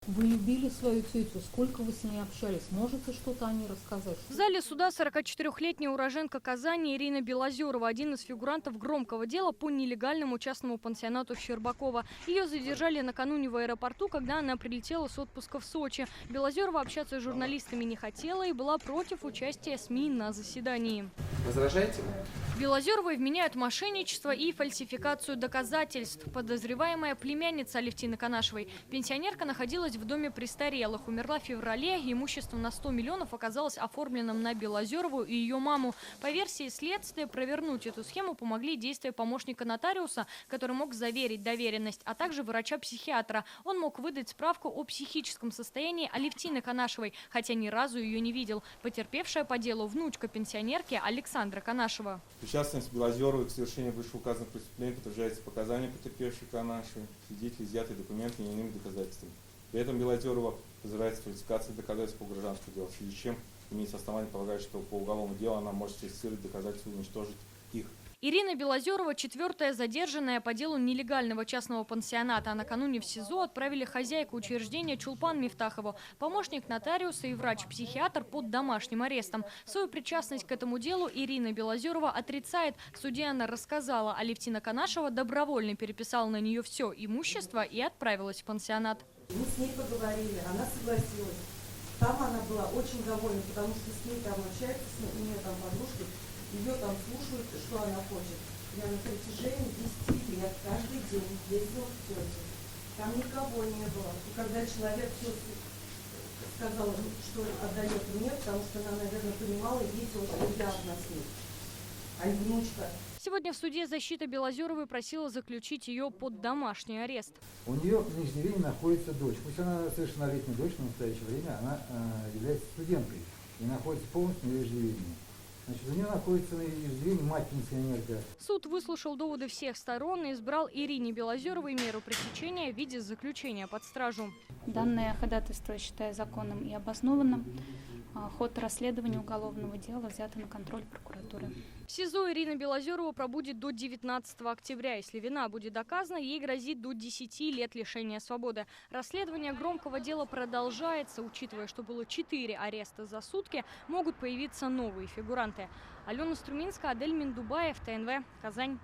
Вы любили свою тетю? Сколько вы с ней общались? Можете что-то о ней рассказать? В зале суда 44-летняя уроженка Казани Ирина Белозерова, один из фигурантов громкого дела по нелегальному частному пансионату Щербакова. Ее задержали накануне в аэропорту, когда она прилетела с отпуска в Сочи. Белозерова общаться с журналистами не хотела и была против участия СМИ на заседании. Возражаете? Белозеровой вменяют мошенничество и фальсификацию доказательств. Подозреваемая племянница Алевтины Канашевой. Пенсионерка находилась в доме престарелых. Умерла в феврале. Имущество на 100 миллионов оказалось оформленным на Белозерову и ее маму. По версии следствия, провернуть эту схему помогли действия помощника нотариуса, который мог заверить доверенность, а также врача-психиатра. Он мог выдать справку о психическом состоянии Алевтины Канашевой, хотя ни разу ее не видел. Потерпевшая по делу внучка пенсионерки Александра Канашева. Причастность Белозеровой к совершению вышеуказанных преступлений подтверждается показания потерпевшей Канашевой, свидетелей, изъятые документы и иными доказательствами. При этом Белозерова подозревается фальсификацией доказательств по гражданскому делу, в связи с чем имеется основание полагать, что по уголовному делу она может сфальсифицировать доказательства и уничтожить их. Ирина Белозерова – четвертая задержанная по делу нелегального частного пансионата. А накануне в СИЗО отправили хозяйку учреждения Чулпан Мифтахову, помощник нотариуса и врач-психиатр под домашним арестом. Свою причастность к этому делу Ирина Белозерова отрицает. В суде она рассказала, Алевтина Канашева добровольно переписала на нее все имущество и отправилась в пансионат. Мы с ней поговорили, она согласилась. Там она была очень довольна, потому что с ней там общаются, у нее там подружки. Ее там слушают, что она хочет. Я на протяжении 10 лет каждый день ездила к тете. Там никого не было. И когда человек сказал, что отдает мне, потому что она, наверное, понимала и видела, что я одна с ней, а не внучка. Сегодня в суде защита Белозеровой просила заключить ее под домашний арест. У нее в Нижневене находится дочь. Пусть она совершеннолетняя дочь, но в настоящее время она является студенткой и находится полностью на иждивении. Значит, у нее находится на иждивении мать-пенсионерка. Суд выслушал доводы всех сторон и избрал Ирине Белозеровой меру пресечения в виде заключения под стражу. Данное ходатайство считаю законным и обоснованным. Ход расследования уголовного дела взято на контроль прокуратуры. В СИЗО Ирина Белозерова пробудет до 19 октября. Если вина будет доказана, ей грозит до 10 лет лишения свободы. Расследование громкого дела продолжается. Учитывая, что было 4 ареста за сутки, могут появиться новые фигуранты. Алена Струминская, Адель Миндубаев, ТНВ, Казань.